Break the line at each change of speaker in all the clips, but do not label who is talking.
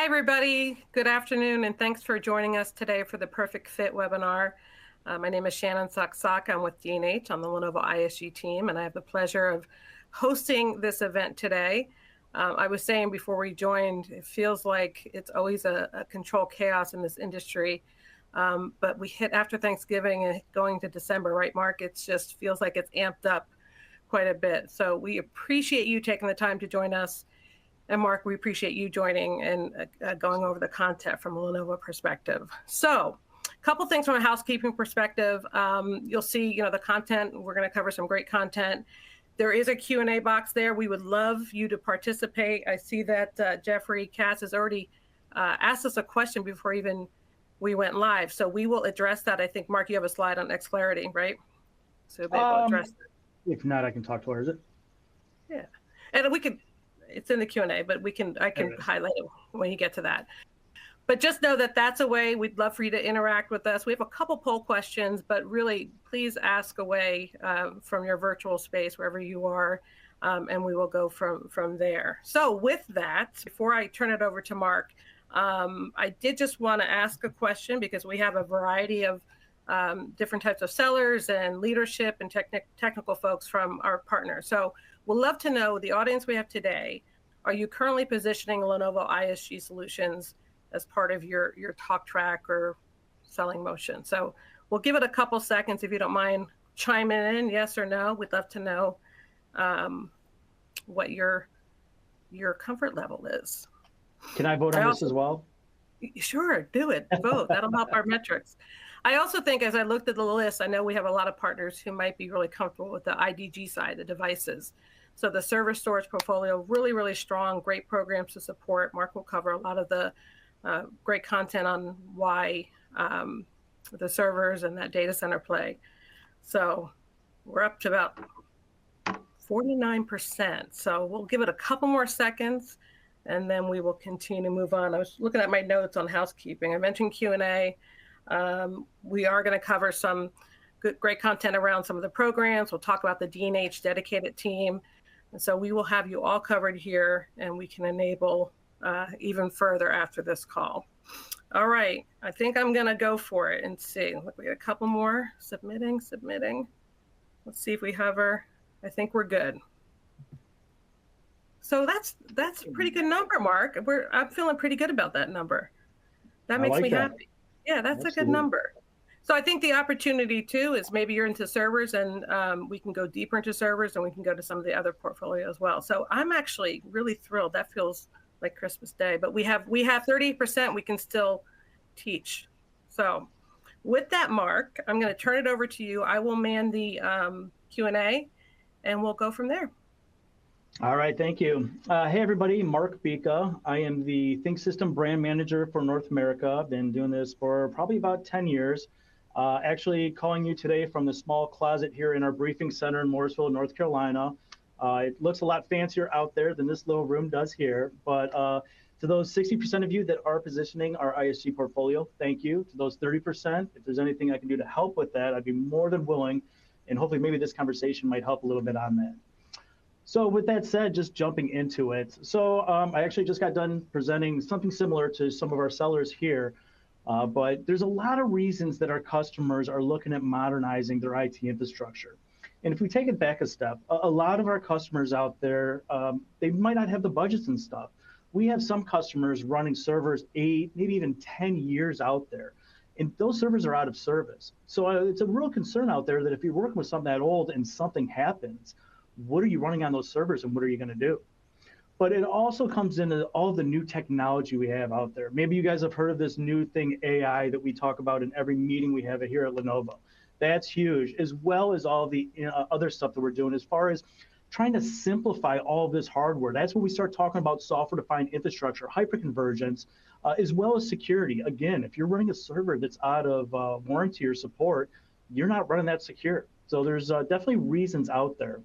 everybody. Good afternoon, and thanks for joining us today for the Perfect Fit webinar. My name is Shannon Saksak. I'm with D&H on the Lenovo ISG team, and I have the pleasure of hosting this event today. I was saying before we joined, it feels like it's always a control chaos in this industry, but we hit after Thanksgiving and going to December, right, Mark? It just feels like it's amped up quite a bit. So we appreciate you taking the time to join us. And Mark, we appreciate you joining and going over the content from a Lenovo perspective. So a couple things from a housekeeping perspective. You'll see, the content. We're going to cover some great content. There is a Q&A box there. We would love you to participate. I see that Jeffrey Cass has already asked us a question before even we went live. So we will address that. I think, Mark, you have a slide on XClarity, right? So maybe we'll address it.
If not, I can talk to her, is it?
Yeah. And we could... It's in the Q&A, but I can highlight it when you get to that. But just know that that's a way we'd love for you to interact with us. We have a couple poll questions, but really, please ask away from your virtual space, wherever you are, and we will go from there. So with that, before I turn it over to Mark, I did just want to ask a question because we have a variety of different types of sellers and leadership and technical folks from our partners. So we'd love to know, the audience we have today, are you currently positioning Lenovo ISG solutions as part of your talk track or selling motion? So we'll give it a couple seconds if you don't mind chiming in, yes or no. We'd love to know what your comfort level is.
Can I vote on this as well?
Sure, do it. Vote. That'll help our metrics. I also think, as I looked at the list, I know we have a lot of partners who might be really comfortable with the IDG side, the devices. So the server storage portfolio, really, really strong, great programs to support. Mark will cover a lot of the great content on why the servers and that data center play. So we're up to about 49%. So we'll give it a couple more seconds, and then we will continue to move on. I was looking at my notes on housekeeping. I mentioned Q&A. We are going to cover some great content around some of the programs. We'll talk about the D&H dedicated team. And so we will have you all covered here, and we can enable even further after this call. All right, I think I'm going to go for it and see. Look, we got a couple more submitting. Let's see if we hover. I think we're good. So that's a pretty good number, Mark. I'm feeling pretty good about that number. That makes me happy. Yeah, that's Absolutely. A good number. So I think the opportunity too is maybe you're into servers, and we can go deeper into servers, and we can go to some of the other portfolio as well. So I'm actually really thrilled. That feels like Christmas Day, but we have 30% we can still teach. So with that, Mark, I'm going to turn it over to you. I will man the Q&A, and we'll go from there.
All right, thank you. Hey, everybody, Mark Bika. I am the Think System brand manager for North America. I've been doing this for probably about 10 years. Actually calling you today from the small closet here in our briefing center in Morrisville, North Carolina. It looks a lot fancier out there than this little room does here, but to those 60% of you that are positioning our ISG portfolio, thank you. To those 30%, if there's anything I can do to help with that, I'd be more than willing, and hopefully maybe this conversation might help a little bit on that. So with that said, just jumping into it. So I actually just got done presenting something similar to some of our sellers here, but there's a lot of reasons that our customers are looking at modernizing their IT infrastructure. And if we take it back a step, a lot of our customers out there, they might not have the budgets and stuff. We have some customers running servers 8, maybe even 10 years out there, and those servers are out of service. So it's a real concern out there that if you're working with something that old and something happens, what are you running on those servers and what are you going to do? But it also comes into all the new technology we have out there. Maybe you guys have heard of this new thing, AI, that we talk about in every meeting we have here at Lenovo. That's huge, as well as all the other stuff that we're doing as far as trying to simplify all of this hardware. That's when we start talking about software-defined infrastructure, hyperconvergence, as well as security. Again, if you're running a server that's out of warranty or support, you're not running that secure. So there's definitely reasons out there.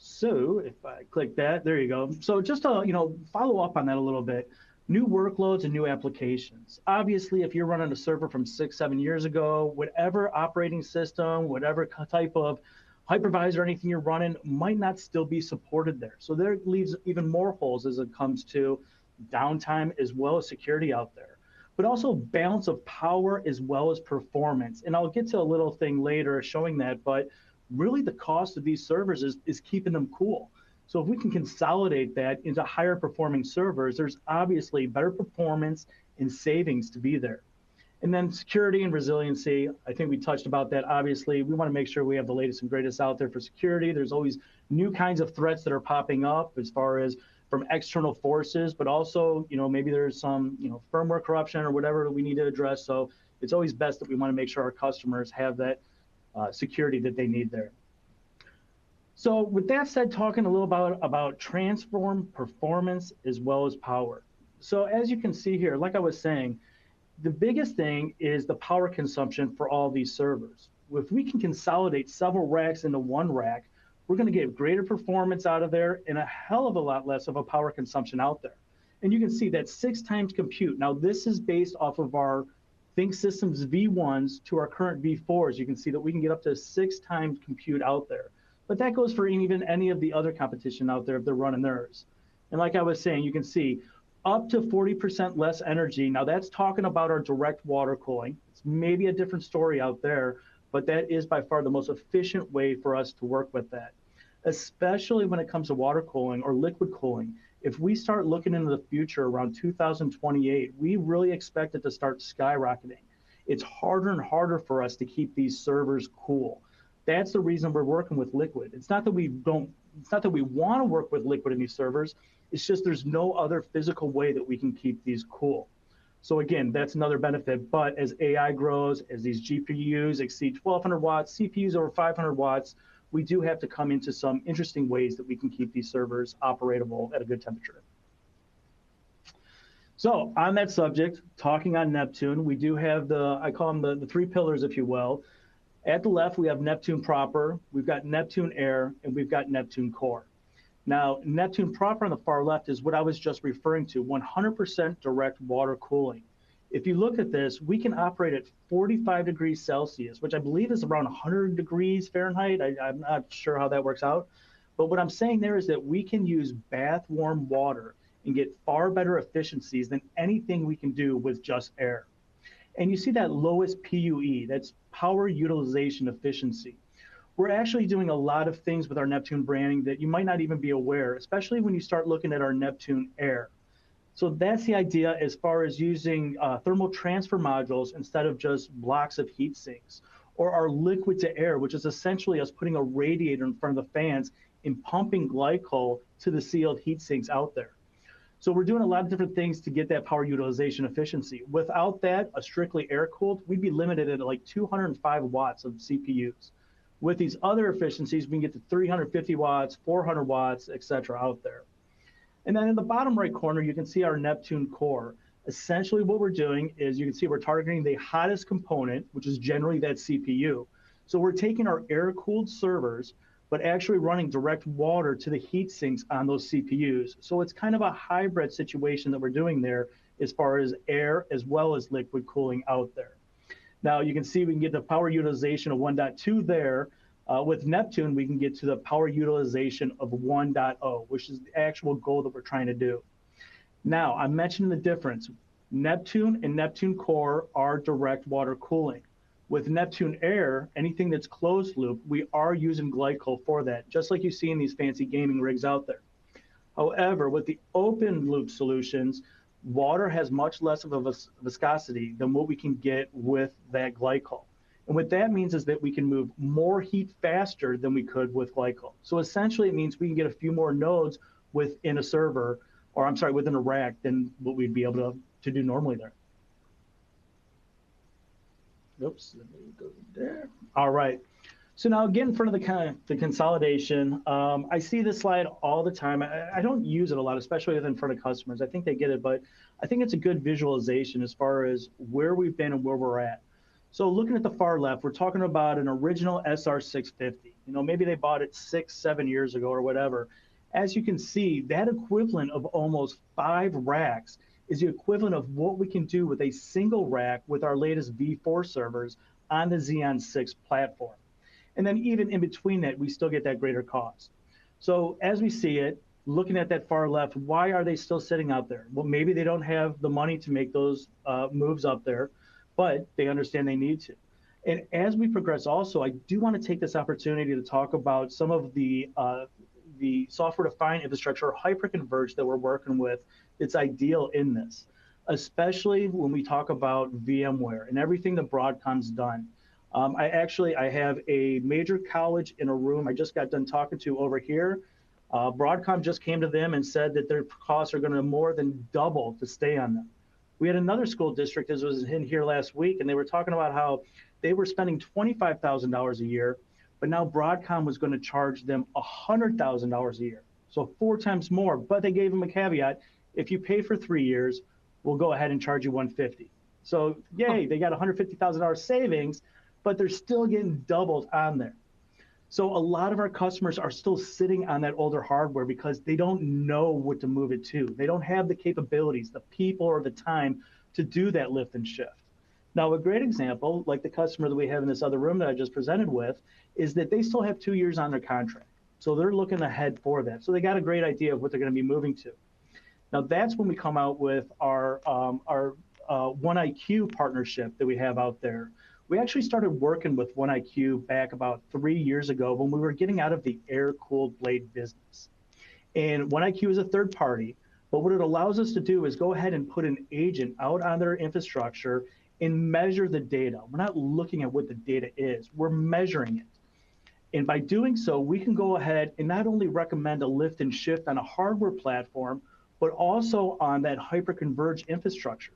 So if I click that, there you go. So just to follow up on that a little bit, new workloads and new applications. Obviously, if you're running a server from 6, 7 years ago, whatever operating system, whatever type of hypervisor or anything you're running might not still be supported there. So there leaves even more holes as it comes to downtime, as well as security out there, but also balance of power as well as performance. And I'll get to a little thing later showing that, but really the cost of these servers is keeping them cool. So if we can consolidate that into higher performing servers, there's obviously better performance and savings to be there. And then security and resiliency, I think we touched about that. Obviously, we want to make sure we have the latest and greatest out there for security. There's always new kinds of threats that are popping up as far as from external forces, but also, maybe there's some, firmware corruption or whatever we need to address. So it's always best that we want to make sure our customers have that security that they need there. So with that said, talking a little about transform performance as well as power. So as you can see here, like I was saying, the biggest thing is the power consumption for all these servers. If we can consolidate several racks into one rack, we're going to get greater performance out of there and a hell of a lot less of a power consumption out there. And you can see that 6 times compute. Now, this is based off of our ThinkSystems V1s to our current V4s. You can see that we can get up to 6 times compute out there. But that goes for even any of the other competition out there if they're running theirs. And like I was saying, you can see up to 40% less energy. Now that's talking about our direct water cooling. It's maybe a different story out there, but that is by far the most efficient way for us to work with that, especially when it comes to water cooling or liquid cooling. If we start looking into the future around 2028, we really expect it to start skyrocketing. It's harder and harder for us to keep these servers cool. That's the reason we're working with liquid. It's not that we want to work with liquid in these servers. It's just there's no other physical way that we can keep these cool. So again, that's another benefit. But as AI grows, as these GPUs exceed 1,200 watts, CPUs over 500 watts, we do have to come into some interesting ways that we can keep these servers operatable at a good temperature. So on that subject, talking on Neptune, we do have I call them the 3 pillars, if you will. At the left, we have Neptune proper, we've got Neptune Air, and we've got Neptune Core. Now, Neptune proper on the far left is what I was just referring to, 100% direct water cooling. If you look at this, we can operate at 45 degrees Celsius, which I believe is around 100 degrees Fahrenheit. I'm not sure how that works out. But what I'm saying there is that we can use bath warm water and get far better efficiencies than anything we can do with just air. And you see that lowest PUE, that's power utilization efficiency. We're actually doing a lot of things with our Neptune branding that you might not even be aware, especially when you start looking at our Neptune Air. So that's the idea as far as using thermal transfer modules instead of just blocks of heat sinks, or our liquid to air, which is essentially us putting a radiator in front of the fans and pumping glycol to the sealed heat sinks out there. So we're doing a lot of different things to get that power utilization efficiency. Without that, a strictly air-cooled, we'd be limited at like 205 watts of CPUs. With these other efficiencies, we can get to 350 watts, 400 watts, et cetera, out there. And then in the bottom right corner, you can see our Neptune Core. Essentially what we're doing is you can see we're targeting the hottest component, which is generally that CPU. So we're taking our air-cooled servers, but actually running direct water to the heat sinks on those CPUs. So it's kind of a hybrid situation that we're doing there as far as air as well as liquid cooling out there. Now you can see we can get the power utilization of 1.2 there. With Neptune, we can get to the power utilization of 1.0, which is the actual goal that we're trying to do. Now, I mentioned the difference. Neptune and Neptune Core are direct water cooling. With Neptune Air, anything that's closed loop, we are using glycol for that, just like you see in these fancy gaming rigs out there. However, with the open loop solutions, water has much less of a viscosity than what we can get with that glycol. And what that means is that we can move more heat faster than we could with glycol. So essentially it means we can get a few more nodes within a server, or I'm sorry, within a rack than what we'd be able to do normally there. Oops, let me go there. All right. So now again, in front of the consolidation, I see this slide all the time. I don't use it a lot, especially in front of customers. I think they get it, but I think it's a good visualization as far as where we've been and where we're at. So looking at the far left, we're talking about an original SR650. You know, maybe they bought it 6-7 years ago or whatever. As you can see, that equivalent of almost 5 racks is the equivalent of what we can do with a single rack with our latest V4 servers on the Xeon 6 platform. And then even in between that, we still get that greater cost. So as we see it, looking at that far left, why are they still sitting out there? Well, maybe they don't have the money to make those moves up there, but they understand they need to. And as we progress also, I do want to take this opportunity to talk about some of the software-defined infrastructure or hyperconverged that we're working with that's ideal in this, especially when we talk about VMware and everything that Broadcom's done. I have a major college in a room I just got done talking to over here. Broadcom just came to them and said that their costs are going to more than double to stay on them. We had another school district that was in here last week, and they were talking about how they were spending $25,000 a year, but now Broadcom was going to charge them $100,000 a year, so 4 times more. But they gave them a caveat: if you pay for 3 years, we'll go ahead and charge you $150,000. So yay, they got $150,000 savings, but they're still getting doubled on there. So a lot of our customers are still sitting on that older hardware because they don't know what to move it to. They don't have the capabilities, the people, or the time to do that lift and shift. Now, a great example, like the customer that we have in this other room that I just presented with, is that they still have 2 years on their contract. So they're looking ahead for that. So they got a great idea of what they're going to be moving to. Now, that's when we come out with our OneIQ partnership that we have out there. We actually started working with OneIQ back about 3 years ago when we were getting out of the air-cooled blade business. And OneIQ is a third party, but what it allows us to do is go ahead and put an agent out on their infrastructure and measure the data. We're not looking at what the data is, we're measuring it. And by doing so, we can go ahead and not only recommend a lift and shift on a hardware platform, but also on that hyperconverged infrastructure.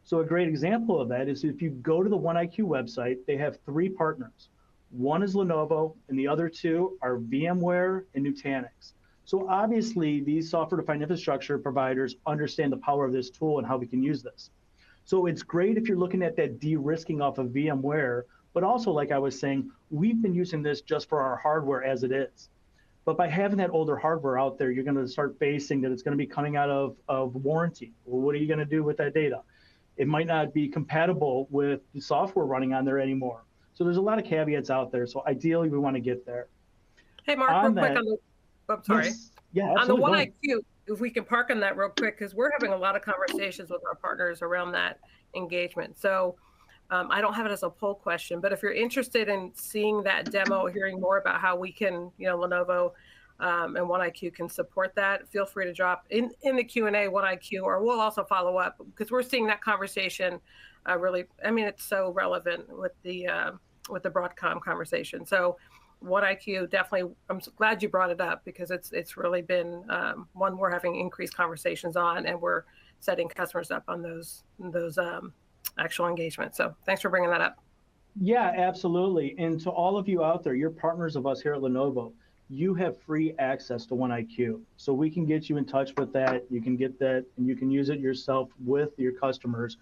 So a great example of that is if you go to the OneIQ website, they have 3 partners. One is Lenovo, and the other 2 are VMware and Nutanix. So obviously, these software-defined infrastructure providers understand the power of this tool and how we can use this. So it's great if you're looking at that de-risking off of VMware, but also, like I was saying, we've been using this just for our hardware as it is. But by having that older hardware out there, you're going to start facing that it's going to be coming out of warranty. Well, what are you going to do with that data? It might not be compatible with the software running on there anymore. So there's a lot of caveats out there. So ideally, we want to get there.
Hey, Mark, real quick on the, I'm sorry.
Yes. Yeah,
on the
absolutely.
OneIQ, if we can park on that real quick, because we're having a lot of conversations with our partners around that engagement. So I don't have it as a poll question, but if you're interested in seeing that demo, hearing more about how we can, Lenovo and OneIQ can support that, feel free to drop in the Q&A OneIQ, or we'll also follow up, because we're seeing that conversation really, I mean, it's so relevant with the Broadcom conversation. So OneIQ, definitely, I'm glad you brought it up, because it's really been one we're having increased conversations on, and we're setting customers up on those actual engagements. So thanks for bringing that up.
Yeah, absolutely. And to all of you out there, you're partners of us here at Lenovo. You have free access to OneIQ. So we can get you in touch with that. You can get that, and you can use it yourself with your customers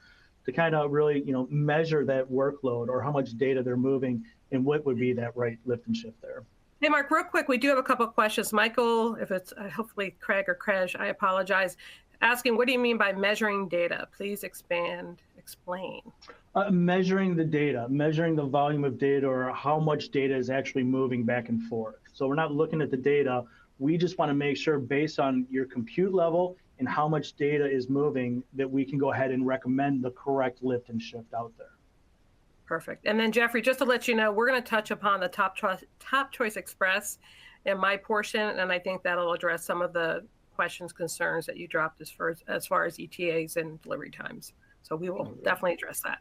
to kind of really, measure that workload or how much data they're moving and what would be that right lift and shift there.
Hey, Mark, real quick, we do have a couple of questions. Michael, if it's hopefully Craig or Krej, I apologize, asking, what do you mean by measuring data? Please explain.
Measuring the data, measuring the volume of data, or how much data is actually moving back and forth. So we're not looking at the data. We just want to make sure, based on your compute level and how much data is moving, that we can go ahead and recommend the correct lift and shift out there.
Perfect. And then Jeffrey, just to let you know, we're going to touch upon the Top Choice Express in my portion, and I think that'll address some of the questions, concerns that you dropped as far as ETAs and delivery times. So we will definitely address that.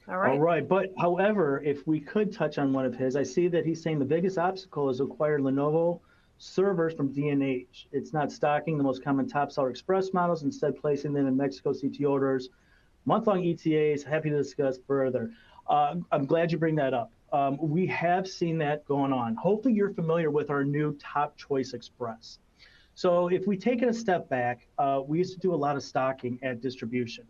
All right.
All right. But however, if we could touch on one of his, I see that he's saying the biggest obstacle is acquired Lenovo servers from D&H. It's not stocking the most common top seller express models, instead placing them in Mexico CT orders. Month-long ETAs, happy to discuss further. I'm glad you bring that up. We have seen that going on. Hopefully you're familiar with our new Top Choice Express. So if we take it a step back, we used to do a lot of stocking at distribution.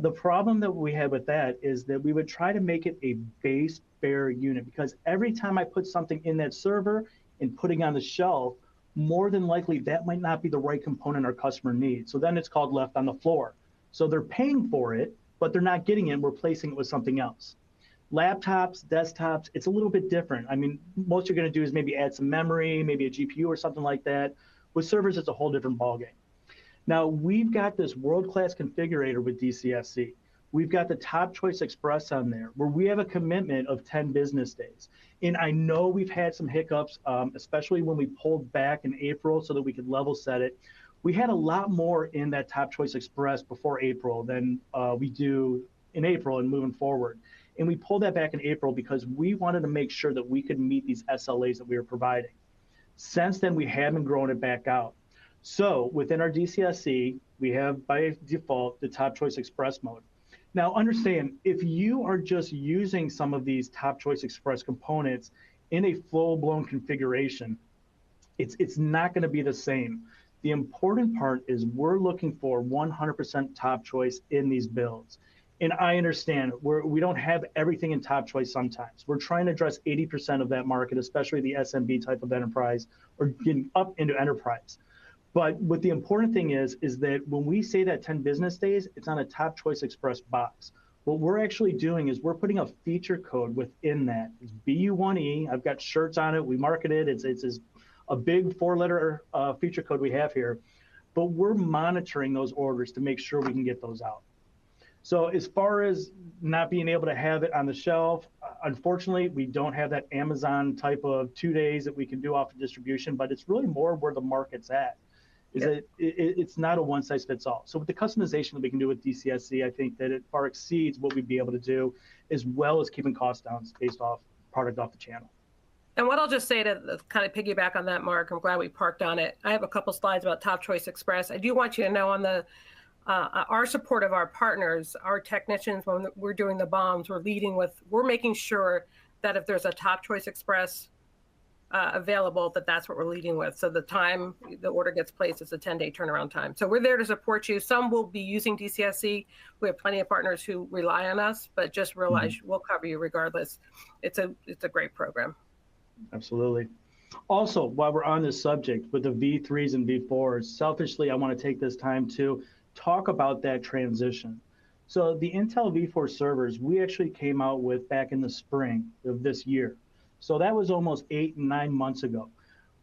The problem that we had with that is that we would try to make it a base bare unit, because every time I put something in that server and putting on the shelf, more than likely that might not be the right component our customer needs. So then it's called left on the floor. So they're paying for it, but they're not getting it, and we're replacing it with something else. Laptops, desktops, it's a little bit different. I mean, most you're going to do is maybe add some memory, maybe a GPU or something like that. With servers, it's a whole different ballgame. Now, we've got this world-class configurator with DCSC. We've got the Top Choice Express on there, where we have a commitment of 10 business days. And I know we've had some hiccups, especially when we pulled back in April so that we could level set it. We had a lot more in that Top Choice Express before April than we do in April and moving forward. And we pulled that back in April because we wanted to make sure that we could meet these SLAs that we were providing. Since then, we have been growing it back out. So within our DCSC, we have by default the Top Choice Express mode. Now understand, if you are just using some of these Top Choice Express components in a full-blown configuration, it's not going to be the same. The important part is we're looking for 100% top choice in these builds. And I understand we don't have everything in top choice sometimes. We're trying to address 80% of that market, especially the SMB type of enterprise or getting up into enterprise. But what the important thing is that when we say that 10 business days, it's on a Top Choice Express box. What we're actually doing is we're putting a feature code within that. It's BU1E. I've got shirts on it. We market it. It's a big 4-letter feature code we have here. But we're monitoring those orders to make sure we can get those out. So as far as not being able to have it on the shelf, unfortunately, we don't have that Amazon type of 2 days that we can do off of distribution, but it's really more where the market's at. It's not a one-size-fits-all. So with the customization that we can do with DCSC, I think that it far exceeds what we'd be able to do, as well as keeping costs down based off product off the channel.
And what I'll just say to kind of piggyback on that, Mark, I'm glad we parked on it. I have a couple slides about Top Choice Express. I do want you to know on the our support of our partners, our technicians, when we're doing the bombs, we're making sure that if there's a Top Choice Express available, that's what we're leading with. So the time the order gets placed is a 10-day turnaround time. So we're there to support you. Some will be using DCSC. We have plenty of partners who rely on us, but just realize we'll cover you regardless. It's a great program.
Absolutely. Also, while we're on this subject with the V3s and V4s, selfishly, I want to take this time to talk about that transition. So the Intel V4 servers, we actually came out with back in the spring of this year. So that was almost 8 and 9 months ago.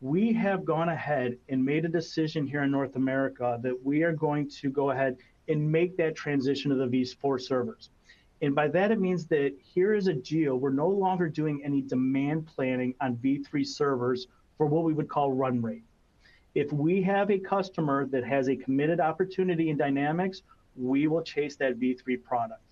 We have gone ahead and made a decision here in North America that we are going to go ahead and make that transition to the V4 servers. And by that, it means that here is a geo, we're no longer doing any demand planning on V3 servers for what we would call run rate. If we have a customer that has a committed opportunity in Dynamics, we will chase that V3 product.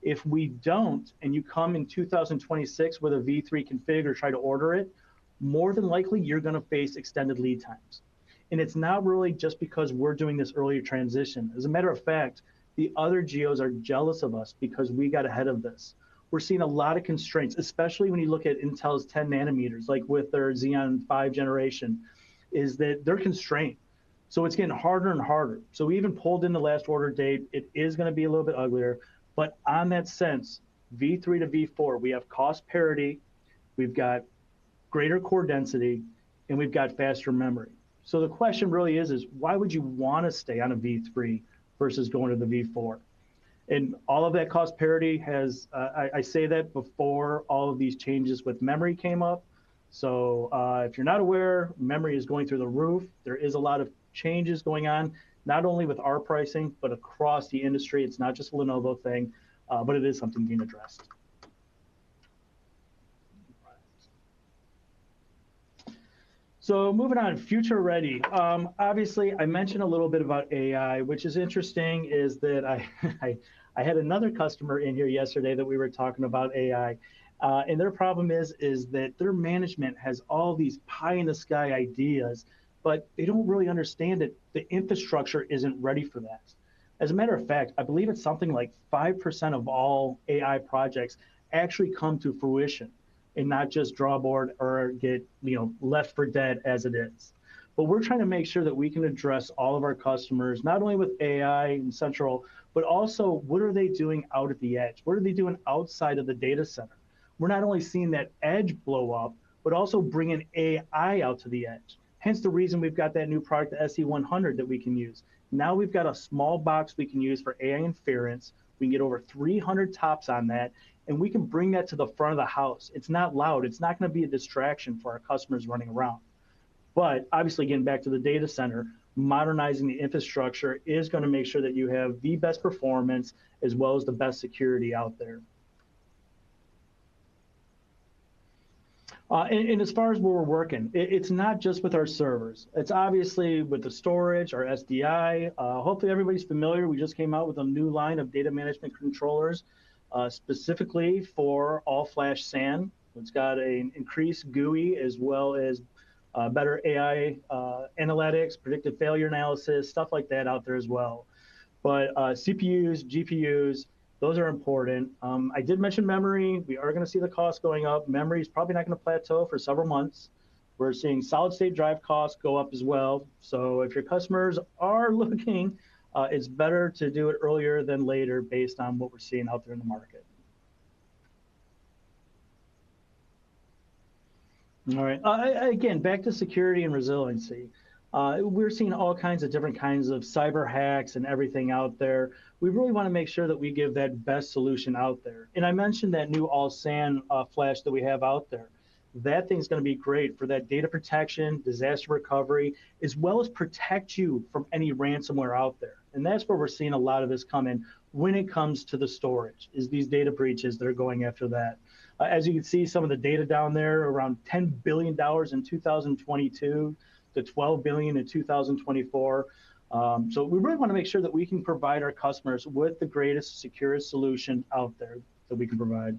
If we don't, and you come in 2026 with a V3 config or try to order it, more than likely you're going to face extended lead times. And it's not really just because we're doing this earlier transition. As a matter of fact, the other geos are jealous of us because we got ahead of this. We're seeing a lot of constraints, especially when you look at Intel's 10 nanometers, like with their Xeon 5 generation, is that they're constrained. So it's getting harder and harder. So we even pulled in the last order date. It is going to be a little bit uglier. But on that sense, V3 to V4, we have cost parity, we've got greater core density, and we've got faster memory. So the question really is why would you want to stay on a V3 versus going to the V4? And all of that cost parity has, I say that before all of these changes with memory came up. So if you're not aware, memory is going through the roof. There is a lot of changes going on, not only with our pricing, but across the industry. It's not just a Lenovo thing, but it is something being addressed. So moving on, future ready. Obviously, I mentioned a little bit about AI, which is interesting is that I had another customer in here yesterday that we were talking about AI. And their problem is that their management has all these pie-in-the-sky ideas, but they don't really understand that the infrastructure isn't ready for that. As a matter of fact, I believe it's something like 5% of all AI projects actually come to fruition and not just drawboard or get left for dead as it is. But we're trying to make sure that we can address all of our customers, not only with AI and central, but also what are they doing out at the edge? What are they doing outside of the data center? We're not only seeing that edge blow up, but also bringing AI out to the edge. Hence the reason we've got that new product, the SE100, that we can use. Now we've got a small box we can use for AI inference. We can get over 300 tops on that, and we can bring that to the front of the house. It's not loud. It's not going to be a distraction for our customers running around. But obviously, getting back to the data center, modernizing the infrastructure is going to make sure that you have the best performance as well as the best security out there. And as far as where we're working, it's not just with our servers. It's obviously with the storage, our SDI. Hopefully everybody's familiar. We just came out with a new line of data management controllers specifically for all-flash SAN. It's got an increased GUI as well as better AI analytics, predictive failure analysis, stuff like that out there as well. But CPUs, GPUs, those are important. I did mention memory. We are going to see the cost going up. Memory is probably not going to plateau for several months. We're seeing solid state drive costs go up as well. So if your customers are looking, it's better to do it earlier than later based on what we're seeing out there in the market. All right. Again, back to security and resiliency. We're seeing all kinds of different kinds of cyber hacks and everything out there. We really want to make sure that we give that best solution out there. And I mentioned that new all SAN flash that we have out there. That thing's going to be great for that data protection, disaster recovery, as well as protect you from any ransomware out there. And that's where we're seeing a lot of this come in when it comes to the storage, is these data breaches that are going after that. As you can see, some of the data down there, around $10 billion in 2022 to $12 billion in 2024. So we really want to make sure that we can provide our customers with the greatest, securest solution out there that we can provide.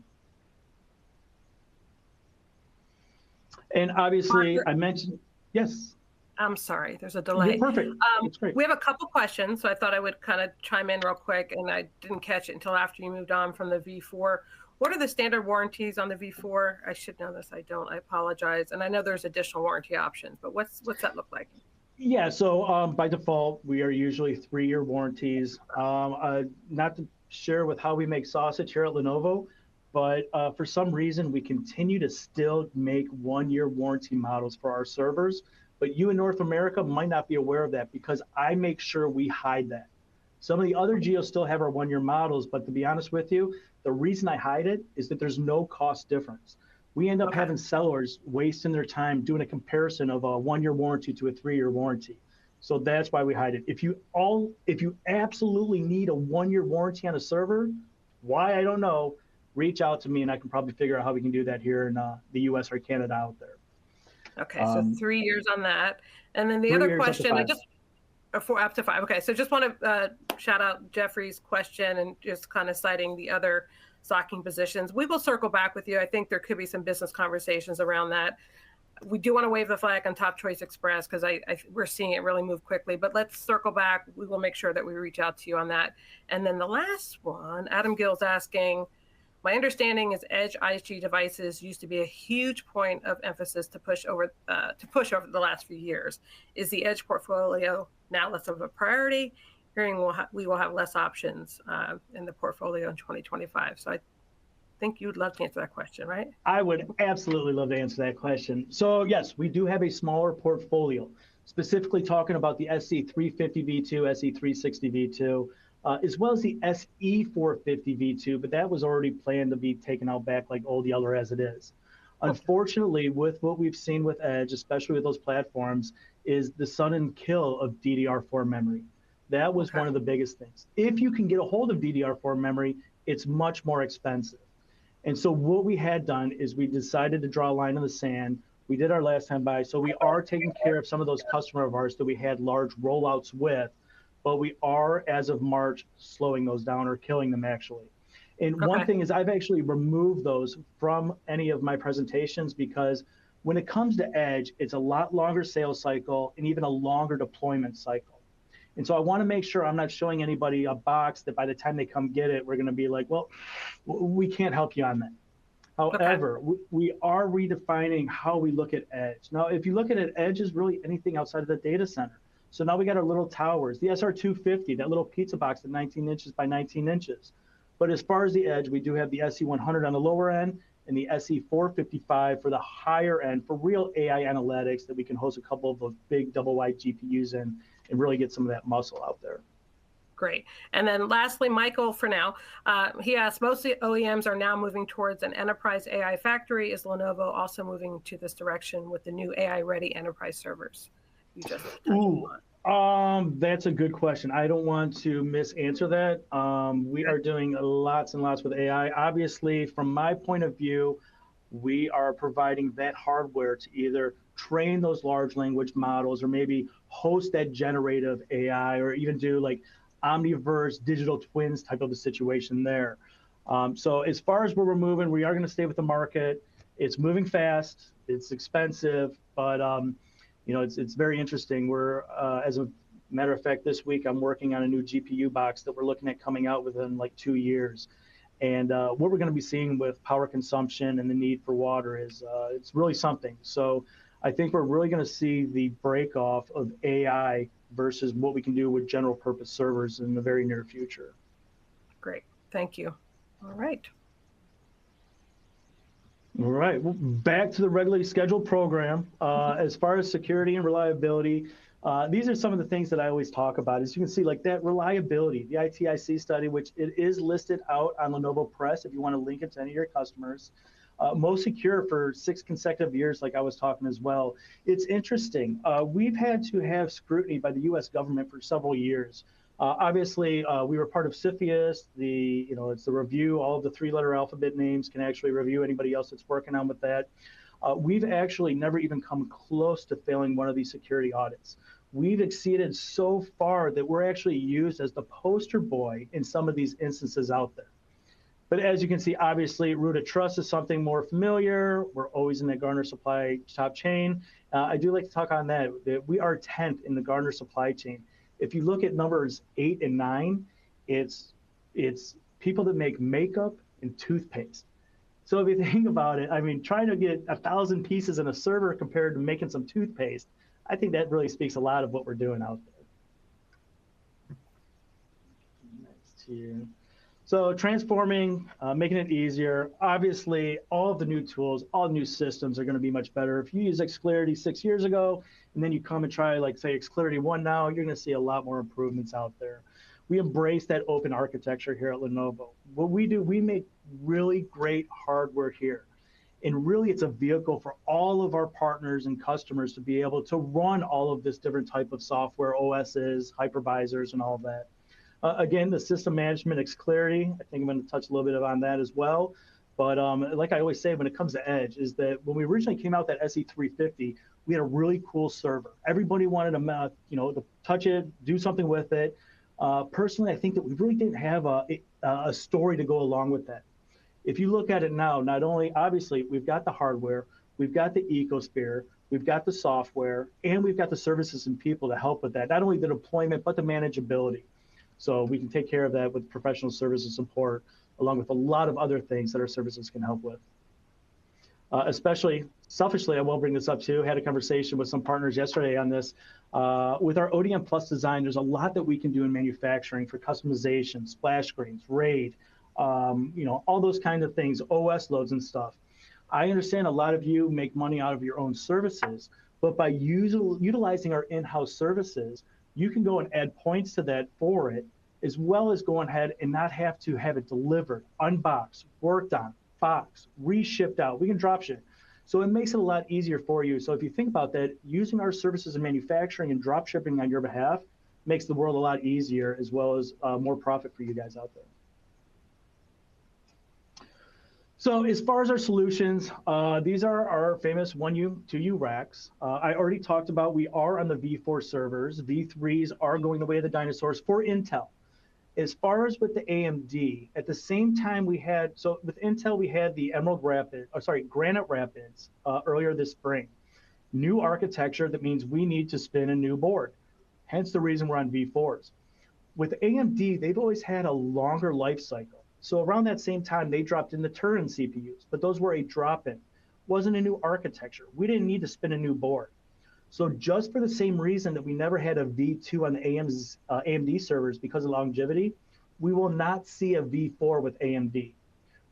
And obviously, I mentioned, yes.
I'm sorry, there's a delay.
You're perfect. That's great.
We have a couple questions, so I thought I would kind of chime in real quick, and I didn't catch it until after you moved on from the V4. What are the standard warranties on the V4? I should know this. I don't. I apologize. And I know there's additional warranty options, but what's that look like?
Yeah, so by default, we are usually 3-year warranties. Not to share with how we make sausage here at Lenovo, but for some reason, we continue to still make 1-year warranty models for our servers. But you in North America might not be aware of that because I make sure we hide that. Some of the other geos still have our 1-year models, but to be honest with you, the reason I hide it is that there's no cost difference. We end up having sellers wasting their time doing a comparison of a 1-year warranty to a 3-year warranty. So that's why we hide it. If you absolutely need a 1-year warranty on a server, why, I don't know, reach out to me and I can probably figure out how we can do that here in the US or Canada out there.
Okay, so 3 years on that. And then the other question, I just, up to 5. Okay, so just want to shout out Jeffrey's question and just kind of citing the other stocking positions. We will circle back with you. I think there could be some business conversations around that. We do want to wave the flag on Top Choice Express because we're seeing it really move quickly, but let's circle back. We will make sure that we reach out to you on that. And then the last one, Adam Gill's asking, my understanding is Edge ISG devices used to be a huge point of emphasis to push over the last few years. Is the Edge portfolio now less of a priority? Hearing we will have less options in the portfolio in 2025. So I think you'd love to answer that question, right? I
would absolutely love to answer that question. So yes, we do have a smaller portfolio, specifically talking about the SC350 V2, SC360 V2. As well as the SE450 V2, but that was already planned to be taken out back like old Yeller as it is. Unfortunately, with what we've seen with Edge, especially with those platforms, is the sudden kill of DDR4 memory. That was one of the biggest things. If you can get a hold of DDR4 memory, it's much more expensive. And so what we had done is we decided to draw a line in the sand. We did our last time buy, so we are taking care of some of those customers of ours that we had large rollouts with, but we are, as of March, slowing those down or killing them actually. And one thing is I've actually removed those from any of my presentations because when it comes to Edge, it's a lot longer sales cycle and even a longer deployment cycle. And so I want to make sure I'm not showing anybody a box that by the time they come get it, we're going to be like, well, we can't help you on that. However, we are redefining how we look at Edge. Now, if you look at it, Edge is really anything outside of the data center. So now we got our little towers, the SR250, that little pizza box at 19 inches by 19 inches. But as far as the Edge, we do have the SE100 on the lower end and the SE455 for the higher end for real AI analytics that we can host a couple of those big double wide GPUs in and really get some of that muscle out there.
Great. And then lastly, Michael, for now, he asked, most OEMs are now moving towards an enterprise AI factory. Is Lenovo also moving to this direction with the new AI-ready enterprise servers? You just touched
on. That's a good question. I don't want to misanswer that. We are doing lots and lots with AI. Obviously, from my point of view, we are providing that hardware to either train those large language models or maybe host that generative AI or even do like omniverse digital twins type of a situation there. So as far as where we're moving, we are going to stay with the market. It's moving fast. It's expensive, but it's very interesting. We're as a matter of fact, this week I'm working on a new GPU box that we're looking at coming out within like 2 years. And what we're going to be seeing with power consumption and the need for water is it's really something. So I think we're really going to see the break off of AI versus what we can do with general purpose servers in the very near future.
Great. Thank you. All right.
All right. Well, back to the regularly scheduled program. As far as security and reliability, these are some of the things that I always talk about. As you can see, like that reliability, the ITIC study, which it is listed out on Lenovo Press if you want to link it to any of your customers. Most secure for 6 consecutive years, like I was talking as well. It's interesting. We've had to have scrutiny by the U.S. government for several years. Obviously, we were part of CFIUS. It's the review. All of the 3-letter alphabet names can actually review anybody else that's working on with that. We've actually never even come close to failing one of these security audits. We've exceeded so far that we're actually used as the poster boy in some of these instances out there. But as you can see, obviously, root of trust is something more familiar. We're always in the Gartner supply top chain. I do like to talk on that we are 10th in the Gartner supply chain. If you look at numbers 8 and 9, it's people that make makeup and toothpaste. So if you think about it, I mean, trying to get 1,000 pieces in a server compared to making some toothpaste, I think that really speaks a lot of what we're doing out there. Next here. So transforming, making it easier. Obviously, all of the new tools, all new systems are going to be much better. If you use XClarity 6 years ago, and then you come and try, like, say, XClarity 1 now, you're going to see a lot more improvements out there. We embrace that open architecture here at Lenovo. What we do, we make really great hardware here. And really, it's a vehicle for all of our partners and customers to be able to run all of this different type of software, OSs, hypervisors, and all of that. Again, the system management XClarity, I think I'm going to touch a little bit on that as well. But like I always say, when it comes to Edge, is that when we originally came out that SE350, we had a really cool server. Everybody wanted to touch it, do something with it. Personally, I think that we really didn't have a story to go along with that. If you look at it now, not only, obviously, we've got the hardware, we've got the ecosphere, we've got the software, and we've got the services and people to help with that. Not only the deployment, but the manageability. So we can take care of that with professional services support, along with a lot of other things that our services can help with. Especially, selfishly, I will bring this up too. I had a conversation with some partners yesterday on this. With our ODM Plus design, there's a lot that we can do in manufacturing for customization, splash screens, RAID, all those kinds of things, OS loads and stuff. I understand a lot of you make money out of your own services, but by utilizing our in-house services, you can go and add points to that for it, as well as go ahead and not have to have it delivered, unboxed, worked on, boxed, reshipped out. We can drop ship. So it makes it a lot easier for you. So if you think about that, using our services in manufacturing and drop shipping on your behalf makes the world a lot easier, as well as more profit for you guys out there. So as far as our solutions, these are our famous 1U, 2U racks. I already talked about we are on the V4 servers. V3s are going the way of the dinosaurs for Intel. As far as with the AMD, at the same time we had, so with Intel we had the Granite Rapids earlier this spring. New architecture, that means we need to spin a new board. Hence the reason we're on V4s. With AMD, they've always had a longer life cycle. So around that same time, they dropped in the Turin CPUs, but those were a drop-in. Wasn't a new architecture. We didn't need to spin a new board. So just for the same reason that we never had a V2 on the AMD servers because of longevity, we will not see a V4 with AMD.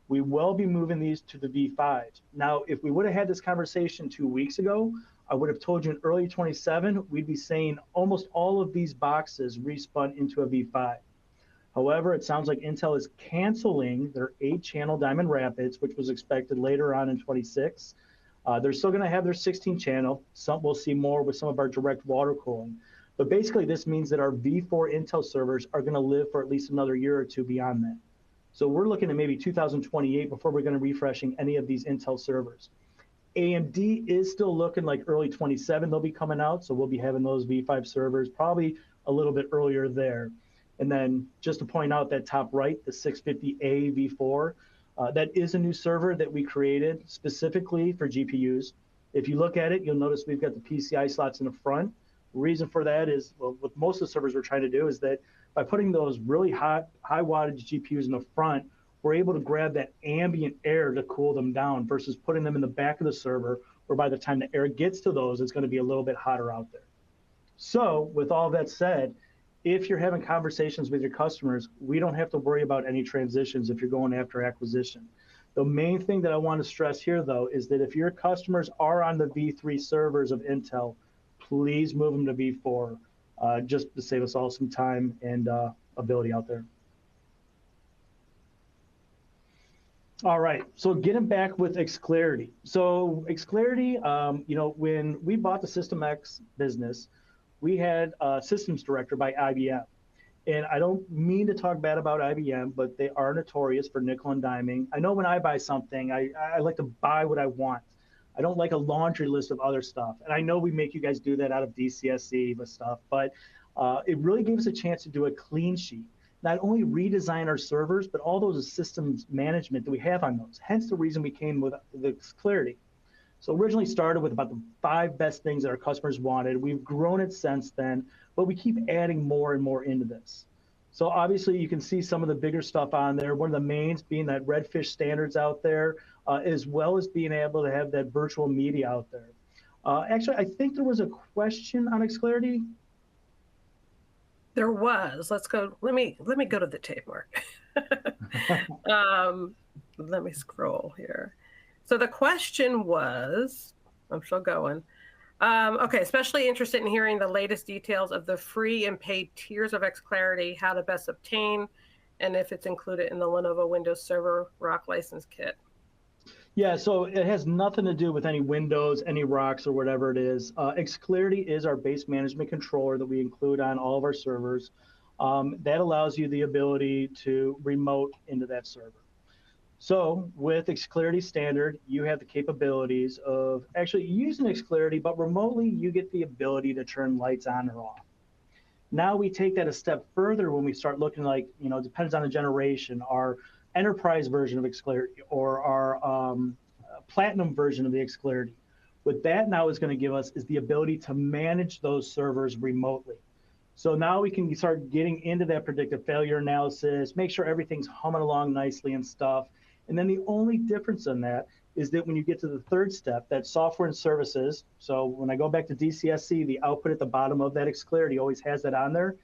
We will be moving these to the V5s. Now, if we would have had this conversation 2 weeks ago, I would have told you in early 27, we'd be saying almost all of these boxes respun into a V5. However, it sounds like Intel is canceling their 8-channel Diamond Rapids, which was expected later on in 26. They're still going to have their 16-channel. Some we'll see more with some of our direct water cooling. But basically, this means that our V4 Intel servers are going to live for at least another year or two beyond that. So we're looking at maybe 2028 before we're going to be refreshing any of these Intel servers. AMD is still looking like early 27 they'll be coming out, so we'll be having those V5 servers probably a little bit earlier there. And then just to point out that top right, the 650A V4, that is a new server that we created specifically for GPUs. If you look at it, you'll notice we've got the PCI slots in the front. The reason for that is, well, what most of the servers we're trying to do is that by putting those really high wattage GPUs in the front, we're able to grab that ambient air to cool them down versus putting them in the back of the server, where by the time the air gets to those, it's going to be a little bit hotter out there. So with all that said, if you're having conversations with your customers, we don't have to worry about any transitions if you're going after acquisition. The main thing that I want to stress here, though, is that if your customers are on the V3 servers of Intel, please move them to V4, just to save us all some time and ability out there. All right, so getting back with XClarity. So XClarity, when we bought the System X business, we had a systems director by IBM. And I don't mean to talk bad about IBM, but they are notorious for nickel and diming. I know when I buy something, I like to buy what I want. I don't like a laundry list of other stuff. And I know we make you guys do that out of DCSC with stuff, but it really gave us a chance to do a clean sheet. Not only redesign our servers, but all those systems management that we have on those. Hence the reason we came with the XClarity. So originally started with about the 5 best things that our customers wanted. We've grown it since then, but we keep adding more and more into this. So obviously you can see some of the bigger stuff on there. One of the mains being that Redfish standards out there, as well as being able to have that virtual media out there. Actually, I think there was a question on XClarity.
There was. Let's go. Let me go to the tape, Mark. Let me scroll here. So the question was, I'm still going. Okay, especially interested in hearing the latest details of the free and paid tiers of XClarity, how to best obtain, and if it's included in the Lenovo Windows Server ROC license kit.
Yeah, so it has nothing to do with any Windows, any ROCs, or whatever it is. XClarity is our base management controller that we include on all of our servers. That allows you the ability to remote into that server. So with XClarity Standard, you have the capabilities of actually using XClarity, but remotely you get the ability to turn lights on or off. Now we take that a step further when we start looking like, it depends on the generation, our enterprise version of XClarity or our platinum version of the XClarity. What that now is going to give us is the ability to manage those servers remotely. So now we can start getting into that predictive failure analysis, make sure everything's humming along nicely and stuff. And then the only difference in that is that when you get to the third step, that software and services, so when I go back to DCSC, the output at the bottom of that XClarity always has that on there.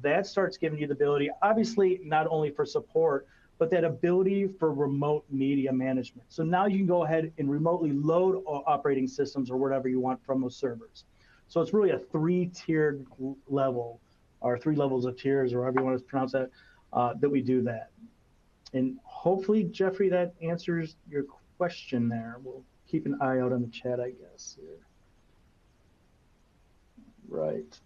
That starts giving you the ability, obviously, not only for support, but that ability for remote media management. So now you can go ahead and remotely load operating systems or whatever you want from those servers. So it's really a 3-tiered level, or 3 levels of tiers, or however you want to pronounce that, that we do that. And hopefully, Jeffrey, that answers your question there. We'll keep an eye out on the chat, I guess. Here. Right.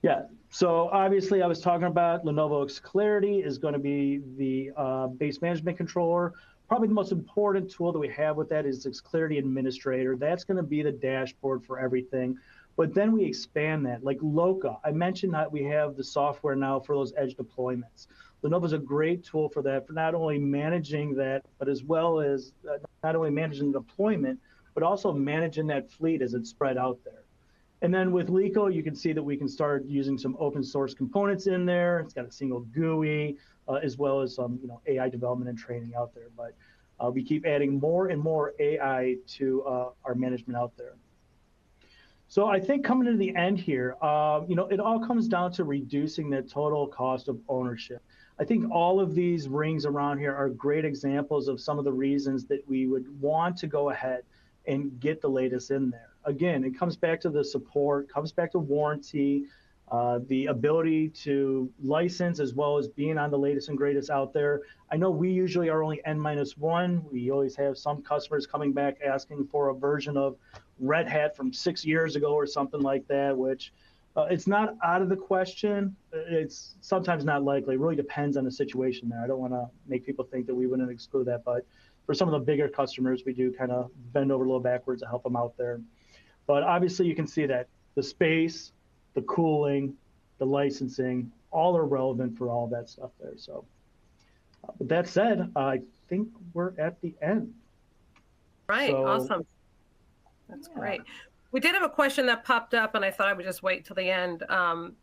Yeah, so obviously I was talking about Lenovo XClarity is going to be the base management controller. Probably the most important tool that we have with that is XClarity Administrator. That's going to be the dashboard for everything. But then we expand that, like Loca. I mentioned that we have the software now for those edge deployments. Lenovo's a great tool for that, for not only managing that, but as well as not only managing the deployment, but also managing that fleet as it's spread out there. And then with Leco, you can see that we can start using some open source components in there. It's got a single GUI, as well as some AI development and training out there. But we keep adding more and more AI to our management out there. So I think coming to the end here, it all comes down to reducing the total cost of ownership. I think all of these rings around here are great examples of some of the reasons that we would want to go ahead and get the latest in there. Again, it comes back to the support, comes back to warranty, the ability to license as well as being on the latest and greatest out there. I know we usually are only N-1. We always have some customers coming back asking for a version of Red Hat from 6 years ago or something like that, which it's not out of the question. It's sometimes not likely. It really depends on the situation there. I don't want to make people think that we wouldn't exclude that, but for some of the bigger customers, we do kind of bend over a little backwards to help them out there. But obviously you can see that the space, the cooling, the licensing, all are relevant for all that stuff there. So with that said, I think we're at the end.
Right, so, awesome. That's great. We did have a question that popped up, and I thought I would just wait till the end.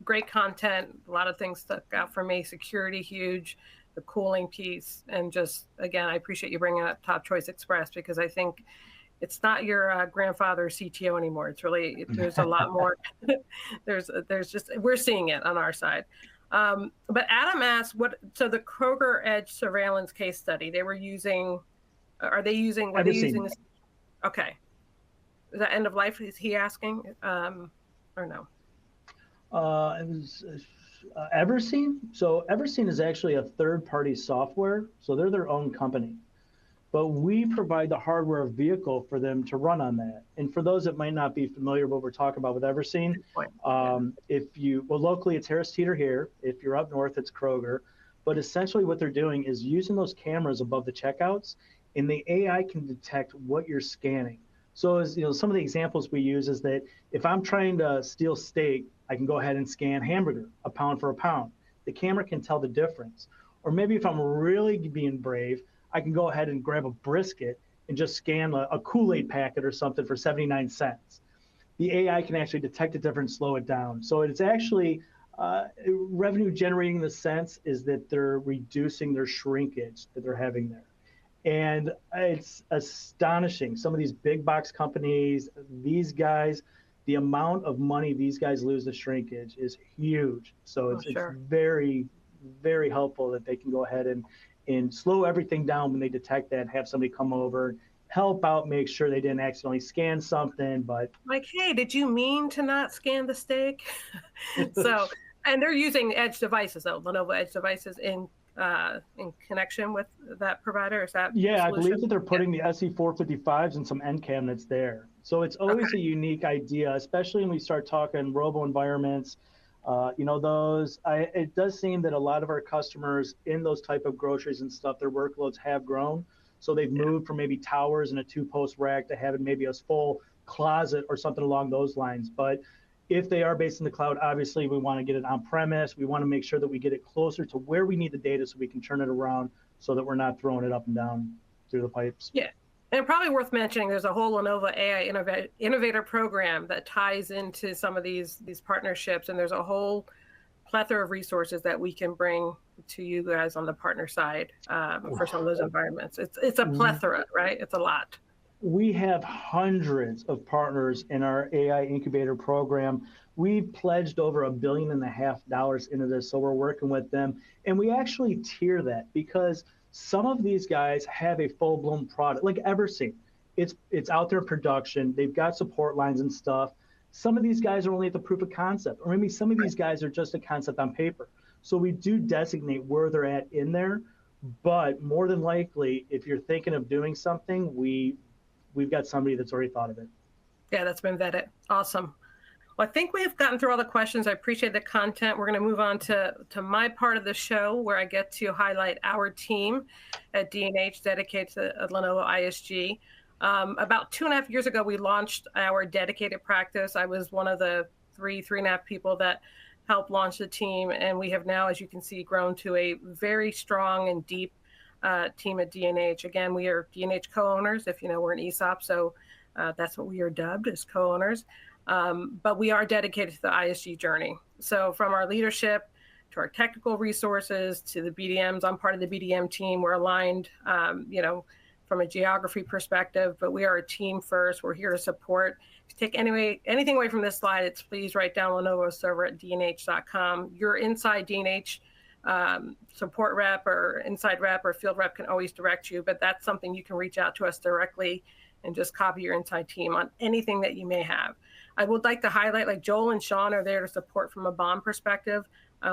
Great content, a lot of things stuck out for me. Security, huge, the cooling piece, and just, again, I appreciate you bringing up Top Choice Express, because I think it's not your grandfather's CTO anymore. It's really, there's a lot more. there's just, we're seeing it on our side. But Adam asked, so the Kroger Edge surveillance case study, they were using, were they using this? Okay. Is that end of life, is he asking, or no?
It was Everseen. So Everseen is actually a third-party software, so they're their own company. But we provide the hardware vehicle for them to run on that. And for those that might not be familiar with what we're talking about with Everseen, well, locally it's Harris Teeter here. If you're up north, it's Kroger. But essentially what they're doing is using those cameras above the checkouts, and the AI can detect what you're scanning. So as some of the examples we use is that if I'm trying to steal steak, I can go ahead and scan hamburger, a pound for a pound. The camera can tell the difference. Or maybe if I'm really being brave, I can go ahead and grab a brisket and just scan a Kool-Aid packet or something for 79 cents. The AI can actually detect the difference, slow it down. So it's actually revenue generating in the sense is that they're reducing their shrinkage that they're having there. And it's astonishing. Some of these big box companies, these guys, the amount of money these guys lose to shrinkage is huge. So it's very, very helpful that they can go ahead and slow everything down when they detect that, have somebody come over, help out, make sure they didn't accidentally scan something. But
like, hey, did you mean to not scan the steak? So, and they're using edge devices, though, Lenovo edge devices in connection with that provider. Is that
I believe that they're putting the SE455s and some end cabinets there. So it's always a unique idea, especially when we start talking robo environments. It does seem that a lot of our customers in those type of groceries and stuff, their workloads have grown. So they've moved from maybe towers and a 2-post rack to having maybe a full closet or something along those lines. But if they are based in the cloud, obviously we want to get it on premise. We want to make sure that we get it closer to where we need the data so we can turn it around so that we're not throwing it up and down through the pipes.
Yeah. And probably worth mentioning, there's a whole Lenovo AI Innovator program that ties into some of these partnerships, and there's a whole plethora of resources that we can bring to you guys on the partner side for some of those environments. It's a plethora, right? It's a lot.
We have hundreds of partners in our AI incubator program. We've pledged over $1.5 billion into this, so we're working with them. And we actually tier that because some of these guys have a full-blown product, like Everseen. It's out there in production. They've got support lines and stuff. Some of these guys are only at the proof of concept, or maybe some of these guys are just a concept on paper. So we do designate where they're at in there. But more than likely, if you're thinking of doing something, we've got somebody that's already thought of it.
Yeah, that's been vetted. Awesome. Well, I think we've gotten through all the questions. I appreciate the content. We're going to move on to my part of the show where I get to highlight our team at D&H dedicated to Lenovo ISG. About 2.5 years ago, we launched our dedicated practice. I was one of the 3.5 people that helped launch the team. And we have now, as you can see, grown to a very strong and deep team at D&H. Again, we are D&H co-owners. If you know, we're an ESOP, so that's what we are dubbed as co-owners. But we are dedicated to the ISG journey. So from our leadership to our technical resources to the BDMs, I'm part of the BDM team. We're aligned, from a geography perspective, but we are a team first. We're here to support. If you take anything away from this slide, it's please write down Lenovo server at dnh.com. Your inside D&H support rep or inside rep or field rep can always direct you, but that's something you can reach out to us directly and just copy your inside team on anything that you may have. I would like to highlight, like Joel and Sean are there to support from a BOM perspective.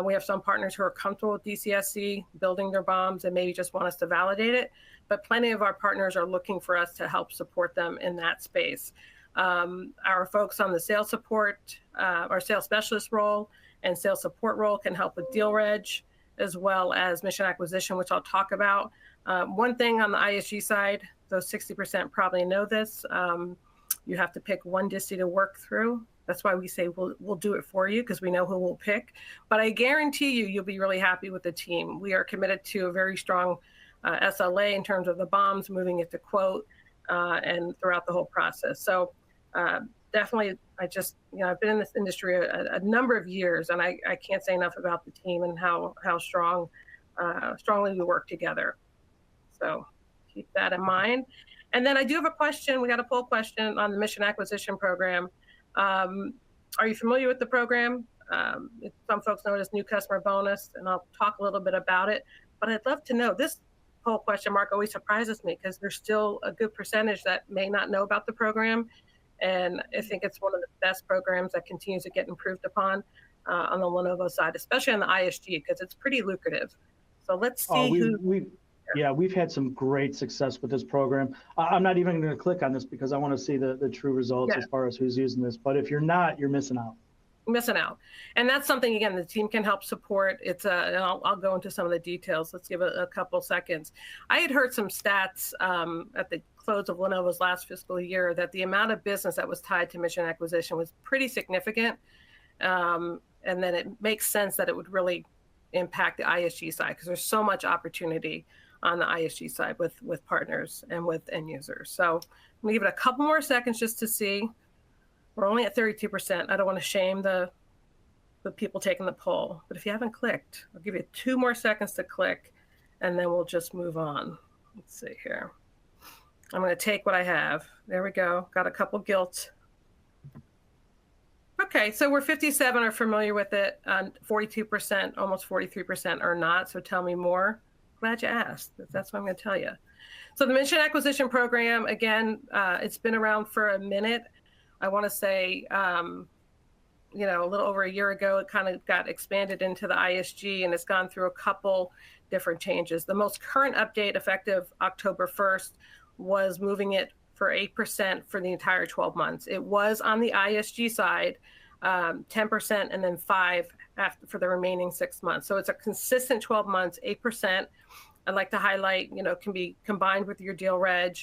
We have some partners who are comfortable with DCSC, building their BOMs, and maybe just want us to validate it. But plenty of our partners are looking for us to help support them in that space. Our folks on the sales support, our sales specialist role and sales support role can help with deal reg, as well as mission acquisition, which I'll talk about. One thing on the ISG side, those 60% probably know this, you have to pick one DISTI to work through. That's why we say we'll do it for you, because we know who we'll pick. But I guarantee you'll be really happy with the team. We are committed to a very strong SLA in terms of the BOMs, moving it to quote, and throughout the whole process. So definitely, I've been in this industry a number of years, and I can't say enough about the team and how strongly we work together. So keep that in mind. And then I do have a question. We got a poll question on the mission acquisition program. Are you familiar with the program? Some folks know it as new customer bonus, and I'll talk a little bit about it. But I'd love to know, this poll question, Mark, always surprises me, because there's still a good percentage that may not know about the program. And I think it's one of the best programs that continues to get improved upon on the Lenovo side, especially on the ISG, because it's pretty lucrative. So let's see
we've had some great success with this program. I'm not even going to click on this because I want to see the true results as far as who's using this. But if you're not, you're missing out.
And that's something, again, the team can help support. And I'll go into some of the details. Let's give it a couple seconds. I had heard some stats at the close of Lenovo's last fiscal year that the amount of business that was tied to mission acquisition was pretty significant. And then it makes sense that it would really impact the ISG side, because there's so much opportunity on the ISG side with partners and with end users. So I'm gonna give it a couple more seconds just to see. We're only at 32%. I don't want to shame the people taking the poll, but if you haven't clicked, I'll give you 2 more seconds to click, and then we'll just move on. Let's see here. I'm going to take what I have. There we go. Got a couple gilts. Okay, so we're 57 are familiar with it, 42%, almost 43% are not. So tell me more. Glad you asked. That's what I'm going to tell you. So the mission acquisition program, again, it's been around for a minute. I want to say, a little over a year ago, it kind of got expanded into the ISG, and it's gone through a couple different changes. The most current update, effective October 1st, was moving it for 8% for the entire 12 months. It was on the ISG side, 10%, and then 5% for the remaining 6 months. So it's a consistent 12 months, 8%. I'd like to highlight, can be combined with your deal reg.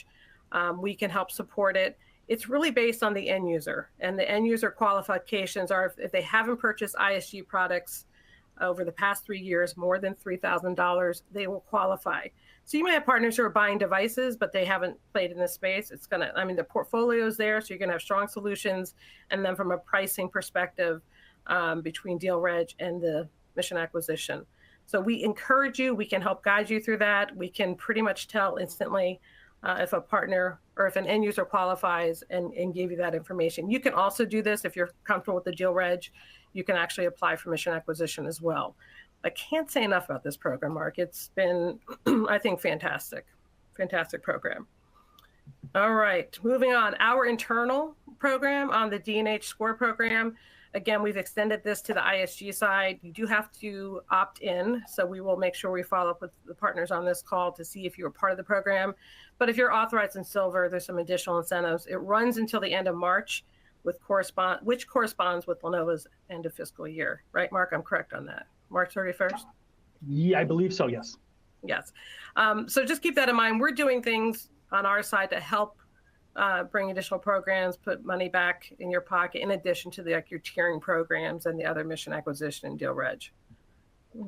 We can help support it. It's really based on the end user, and the end user qualifications are if they haven't purchased ISG products over the past 3 years, more than $3,000, they will qualify. So you might have partners who are buying devices, but they haven't played in this space. The portfolio is there, so you're gonna have strong solutions. And then from a pricing perspective, between deal reg and the mission acquisition. So we encourage you, we can help guide you through that. We can pretty much tell instantly if a partner or if an end user qualifies and give you that information. You can also do this if you're comfortable with the deal reg. You can actually apply for mission acquisition as well. I can't say enough about this program, Mark. It's been, I think, fantastic program. All right, moving on. Our internal program on the D&H Score program, again, we've extended this to the ISG side. You do have to opt in, so we will make sure we follow up with the partners on this call to see if you are part of the program. But if you're authorized in silver, there's some additional incentives. It runs until the end of March, which corresponds with Lenovo's end of fiscal year. Right, Mark? I'm correct on that. March 31st?
Yeah, I believe so, yes.
Yes. So just keep that in mind. We're doing things on our side to help bring additional programs, put money back in your pocket, in addition to your tiering programs and the other mission acquisition and deal reg.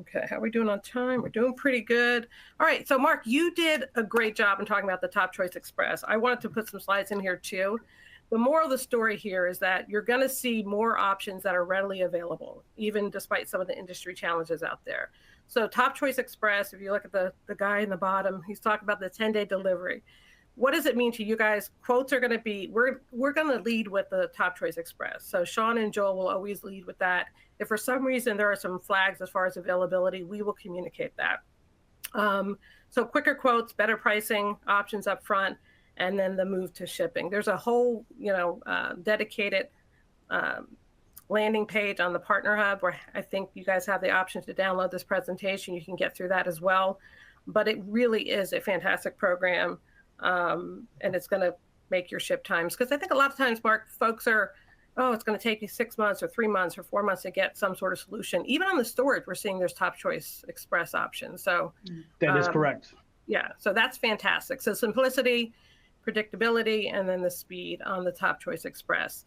Okay, how are we doing on time? We're doing pretty good. All right, so Mark, you did a great job in talking about the Top Choice Express. I wanted to put some slides in here too. The moral of the story here is that you're going to see more options that are readily available, even despite some of the industry challenges out there. So Top Choice Express, if you look at the guy in the bottom, he's talking about the 10-day delivery. What does it mean to you guys? Quotes are going to be, we're going to lead with the Top Choice Express. So Sean and Joel will always lead with that. If for some reason there are some flags as far as availability, we will communicate that. So quicker quotes, better pricing, options up front, and then the move to shipping. There's a whole, dedicated landing page on the Partner Hub, where I think you guys have the option to download this presentation. You can get through that as well. But it really is a fantastic program, and it's going to make your ship times. Because I think a lot of times, Mark, folks are, oh, it's going to take you 6 months or 3 months or 4 months to get some sort of solution. Even on the storage, we're seeing there's top choice express options. So
that is correct.
Yeah, so that's fantastic. So simplicity, predictability, and then the speed on the top choice express.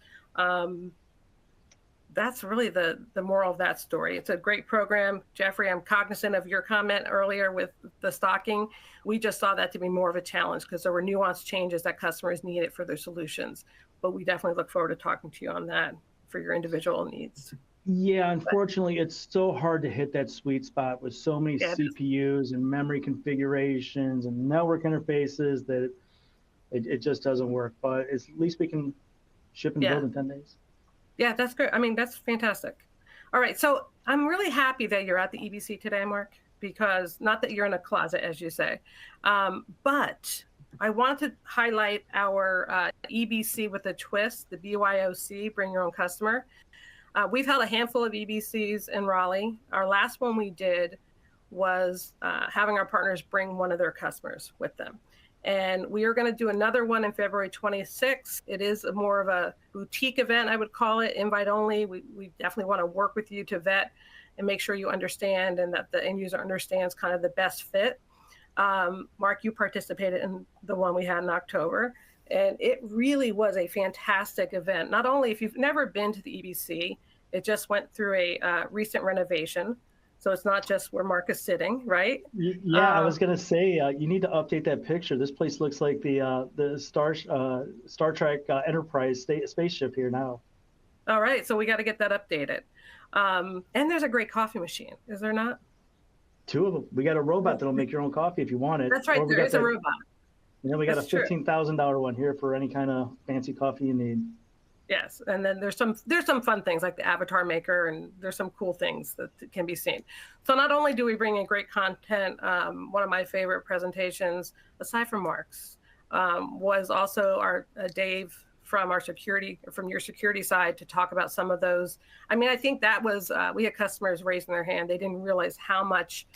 That's really the moral of that story. It's a great program. Jeffrey, I'm cognizant of your comment earlier with the stocking. We just saw that to be more of a challenge because there were nuanced changes that customers needed for their solutions. But we definitely look forward to talking to you on that for your individual needs.
Yeah, unfortunately, it's so hard to hit that sweet spot with so many CPUs and memory configurations and network interfaces that it just doesn't work. But at least we can ship and build in 10 days.
Yeah, that's great. I mean, that's fantastic. All right, so I'm really happy that you're at the EBC today, Mark, because not that you're in a closet, as you say, but I want to highlight our EBC with a twist, the BYOC, Bring Your Own Customer. We've held a handful of EBCs in Raleigh. Our last one we did was having our partners bring one of their customers with them. And we are going to do another one in February 26th. It is more of a boutique event, I would call it, invite only. We definitely want to work with you to vet and make sure you understand and that the end user understands kind of the best fit. Mark, you participated in the one we had in October, and it really was a fantastic event. Not only if you've never been to the EBC, it just went through a recent renovation. So it's not just where Mark is sitting, right?
Yeah, I was going to say, you need to update that picture. This place looks like the Star Trek Enterprise spaceship here now.
All right, so we got to get that updated. And there's a great coffee machine, is there not?
2 of them. We got a robot that'll make your own coffee if you want it.
That's right, there is a robot.
And then we got a $15,000 one here for any kind of fancy coffee you need.
Yes, and then there's some fun things like the avatar maker, and there's some cool things that can be seen. So not only do we bring in great content, one of my favorite presentations, aside from Mark's, was also our Dave from your security side to talk about some of those. I mean, I think that was, we had customers raising their hand. They didn't realize how much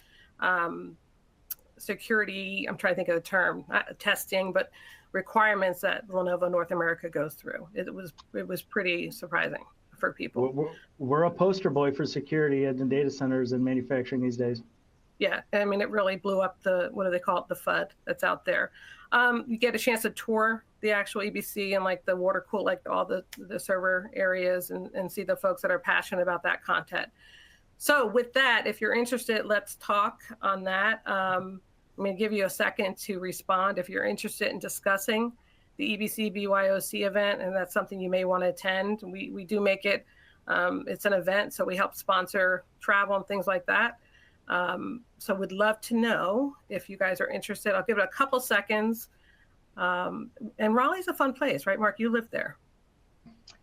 security, I'm trying to think of the term, not testing, but requirements that Lenovo North America goes through. It was pretty surprising for people.
We're a poster boy for security in data centers and manufacturing these days.
Yeah, I mean, it really blew up what do they call it, the FUD that's out there. You get a chance to tour the actual EBC and like the water cool, like all the server areas and see the folks that are passionate about that content. So with that, if you're interested, let's talk on that. I'm going to give you a second to respond if you're interested in discussing the EBC BYOC event, and that's something you may want to attend. We do make it, it's an event, so we help sponsor travel and things like that. So we'd love to know if you guys are interested. I'll give it a couple seconds. And Raleigh's a fun place, right, Mark? You live there.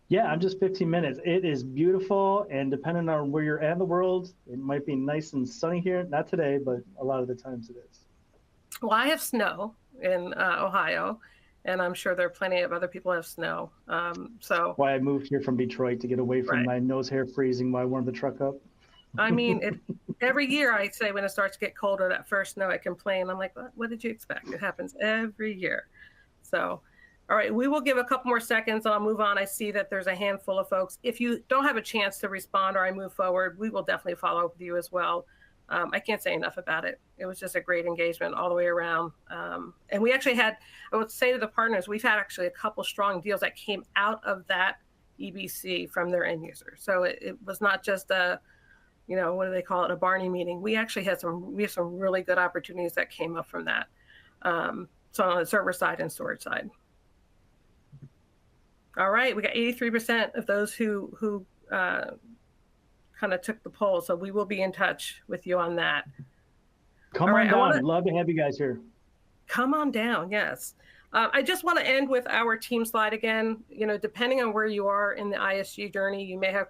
Yeah, I'm just 15 minutes. It is beautiful, and depending on where you're at in the world, it might be nice and sunny here. Not today, but a lot of the times it is.
Well, I have snow in Ohio, and I'm sure there are plenty of other people who have snow. So
why I moved here from Detroit to get away from my nose hair freezing while I warmed the truck up.
I mean, every year I say when it starts to get colder, that first snow, I complain. I'm like, what did you expect? It happens every year. So, all right, we will give a couple more seconds and I'll move on. I see that there's a handful of folks. If you don't have a chance to respond or I move forward, we will definitely follow up with you as well. I can't say enough about it. It was just a great engagement all the way around. And we actually had, I would say to the partners, we've had actually a couple strong deals that came out of that EBC from their end users. So it was not just a, what do they call it, a Barney meeting. We actually had some really good opportunities that came up from that. So on the server side and storage side. All right, we got 83% of those who kind of took the poll. So we will be in touch with you on that.
Come on down. I'd love to have you guys here.
Come on down. Yes. I just want to end with our team slide again. Depending on where you are in the ISG journey, you may have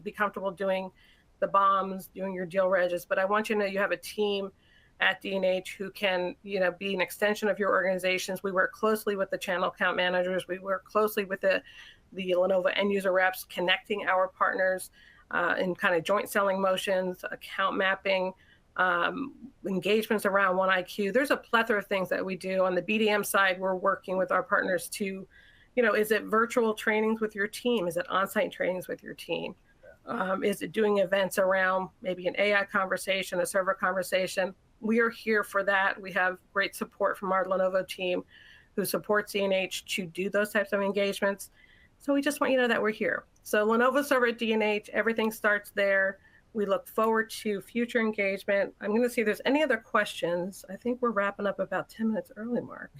be comfortable doing the bombs, doing your deal regis, but I want you to know you have a team at D&H who can, be an extension of your organizations. We work closely with the channel account managers. We work closely with the Lenovo end user reps, connecting our partners in kind of joint selling motions, account mapping, engagements around OneIQ. There's a plethora of things that we do. On the BDM side, we're working with our partners to, is it virtual trainings with your team? Is it on-site trainings with your team? Is it doing events around maybe an AI conversation, a server conversation? We are here for that. We have great support from our Lenovo team who supports D&H to do those types of engagements. So we just want you to know that we're here. So Lenovo Server at D&H, everything starts there. We look forward to future engagement. I'm going to see if there's any other questions. I think we're wrapping up about 10 minutes early, Mark.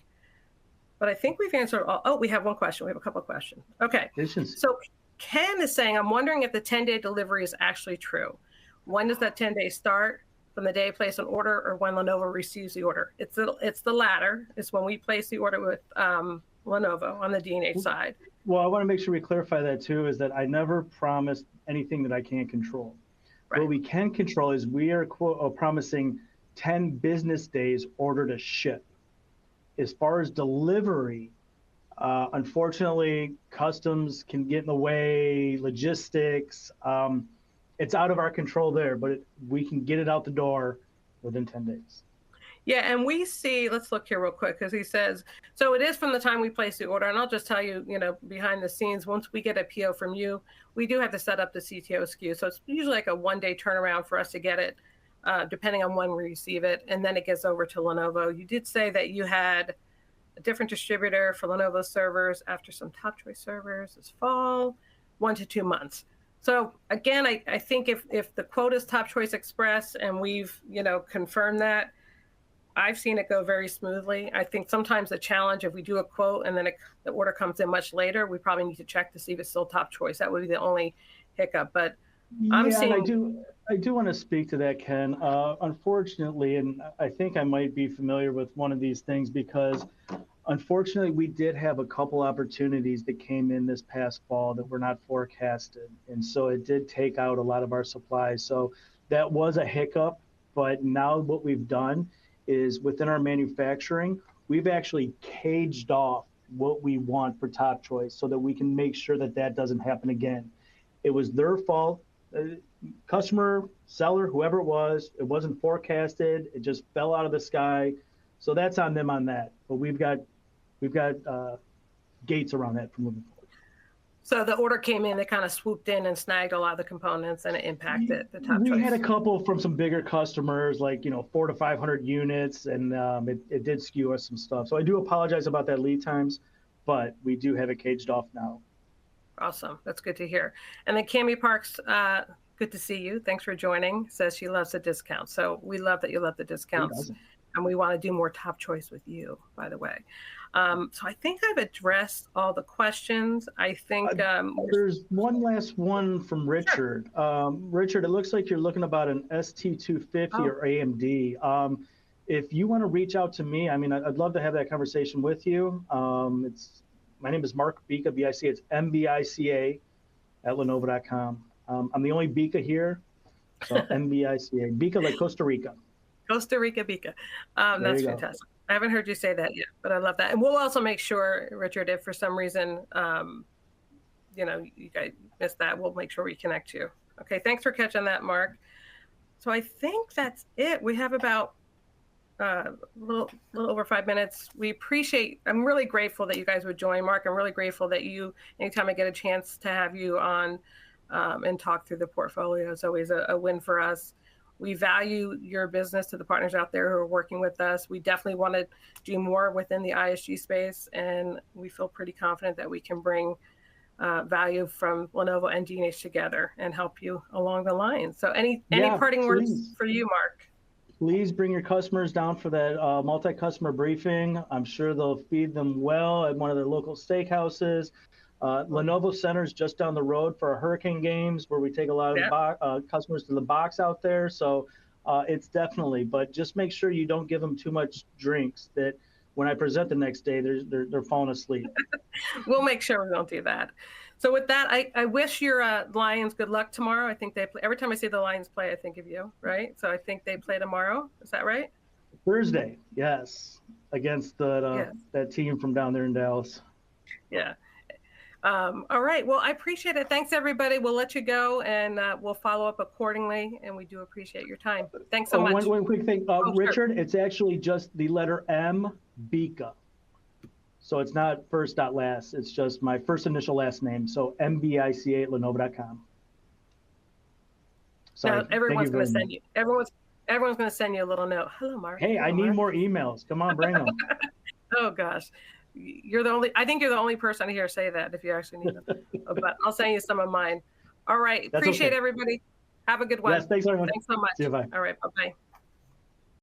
But I think we've answered all. Oh, we have one question. We have a couple of questions. Okay. So Ken is saying, I'm wondering if the 10-day delivery is actually true. When does that 10 days start? From the day you place an order or when Lenovo receives the order? It's the latter. It's when we place the order with Lenovo on the D&H side.
Well, I want to make sure we clarify that too, is that I never promised anything that I can't control. Right. What we can control is we are promising 10 business days order to ship. As far as delivery, unfortunately, customs can get in the way, logistics. It's out of our control there, but we can get it out the door within 10 days.
Yeah, and we see, let's look here real quick, because he says, so it is from the time we place the order, and I'll just tell you, behind the scenes, once we get a PO from you, we do have to set up the CTO SKU. So it's usually like a one-day turnaround for us to get it, depending on when we receive it, and then it gets over to Lenovo. You did say that you had a different distributor for Lenovo servers after some Top Choice servers this fall, 1 to 2 months. So again, I think if the quote is Top Choice Express and we've, confirmed that, I've seen it go very smoothly. I think sometimes the challenge, if we do a quote and then the order comes in much later, we probably need to check to see if it's still Top Choice. That would be the only hiccup. But I'm seeing.
I do want to speak to that, Ken. Unfortunately, and I think I might be familiar with one of these things because unfortunately, we did have a couple opportunities that came in this past fall that were not forecasted. And so it did take out a lot of our supplies. So that was a hiccup. But now what we've done is within our manufacturing, we've actually caged off what we want for Top Choice so that we can make sure that that doesn't happen again. It was their fault. Customer, seller, whoever it wasn't forecasted. It just fell out of the sky. So that's on them on that. But we've got gates around that for moving forward.
So the order came in, they kind of swooped in and snagged a lot of the components, and it impacted the Top Choice.
We had a couple from some bigger customers, like 400 to 500 units, and it did skew us some stuff. So I do apologize about that lead times, but we do have it caged off now.
Awesome, that's good to hear. And then Cami Parks, good to see you. Thanks for joining. Says she loves the discount. So we love that you love the discounts. And we want to do more Top Choice with you, by the way. So I think I've addressed all the questions. I think
there's one last one from Richard. Sure. Richard, it looks like you're looking about an ST250 or AMD. If you want to reach out to me, I'd love to have that conversation with you. My name is Mark Bica, B-I-C. It's M-B-I-C-A at Lenovo.com. I'm the only Bica here, so M-B-I-C-A. Bica like Costa Rica.
Costa Rica Bica. That's fantastic. I haven't heard you say that yet, but I love that. And we'll also make sure, Richard, if for some reason, you guys missed that, we'll make sure we connect you. Okay, thanks for catching that, Mark. So I think that's it. We have about a little over 5 minutes. I'm really grateful that you guys would join, Mark. I'm really grateful that anytime I get a chance to have you on and talk through the portfolio, it's always a win for us. We value your business to the partners out there who are working with us. We definitely want to do more within the ISG space, and we feel pretty confident that we can bring value from Lenovo and D&H together and help you along the line. So any parting words for you, Mark?
Please bring your customers down for that multi-customer briefing. I'm sure they'll feed them well at one of their local steakhouses. Lenovo Center's just down the road for our Hurricane games where we take a lot of customers to the box out there. So it's definitely, but just make sure you don't give them too much drinks that when I present the next day, they're falling asleep.
We'll make sure we don't do that. So with that, I wish your Lions good luck tomorrow. I think they play. Every time I see the Lions play, I think of you, right? So I think they play tomorrow. Is that right?
Thursday, yes, against
Yeah,
that team from down there in Dallas.
yeah. All right. Well, I appreciate it. Thanks, everybody. We'll let you go, and we'll follow up accordingly. And we do appreciate your time. Thanks so
Oh,
much.
one quick thing,
Oh, sure.
Richard, it's actually just the letter M, Bika. So it's not first dot last. It's just my first initial last name. So MBICA at Lenovo.com. Sorry.
Now everyone's going to
Much.
send you. Everyone's going to send you a little note. Hello, Mark.
Hey,
Hello,
I need
Mark.
more emails. Come on, bring them.
Oh gosh, you're the only. I think you're the only person here say that if you actually need them. But I'll send you some of mine. All right.
That's
Appreciate
okay.
everybody. Have a good one.
Yes, thanks everyone.
Thanks so much.
See you, bye.
All right. Bye bye.